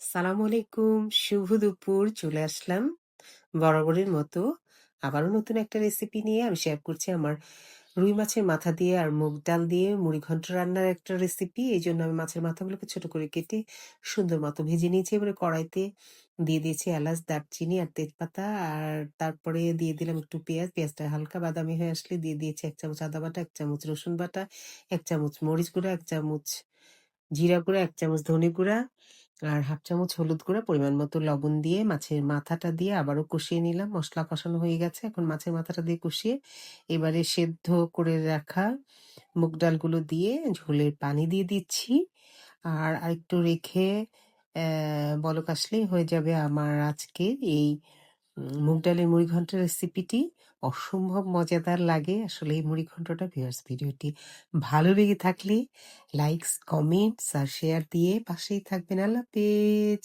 সালামু আলাইকুম। শুভ দুপুর। চলে আসলাম বরাবরের মতো আবারও নতুন একটা রেসিপি নিয়ে আমি শেয়ার করছি আমার রুই মাছের মাথা দিয়ে আর মুগ ডাল দিয়ে মুড়িঘন্ট রান্নার একটা রেসিপি। এইজন্য আমি মাছের মাথাগুলোকে ছোট করে কেটে সুন্দর মতো ভেজে নিয়েছি। এবারে কড়াইতে দিয়ে দিয়েছি এলাচ, দারচিনি আর তেজপাতা। আর তারপরে দিয়ে দিলাম একটু পেঁয়াজ। পেঁয়াজটা হালকা বাদামি হয়ে আসলে দিয়ে দিয়েছি ১ চামচ আদা বাটা, ১ চামচ রসুন বাটা, ১ চামচ মরিচ গুঁড়া, ১ চামচ জিরা গুঁড়া, ১ চামচ ধনে গুঁড়া আর 1/2 চামচ হলুদ গুঁড়া, পরিমাণ মতো লবণ দিয়ে মাছের মাথাটা দিয়ে আবারও কষিয়ে নিলাম। মসলা কষানো হয়ে গেছে। এখন মাছের মাথাটা দিয়ে কষিয়ে এবারে সেদ্ধ করে রাখা মুগ ডালগুলো দিয়ে ঝোলের পানি দিয়ে দিচ্ছি। আর আরেকটু রেখে বলক আসলেই হয়ে যাবে আমার আজকের এই মুগ ডালের মুড়িঘন্ট রেসিপিটি। অসম্ভব মজাদার লাগে আসলে এই মুড়িঘন্টটা। ভিউয়ার্স, ভিডিওটি ভালো লেগে থাকলে লাইকস, কমেন্টস আর শেয়ার দিয়ে পাশেই থাকবেন। আল্লাহ হাফেজ।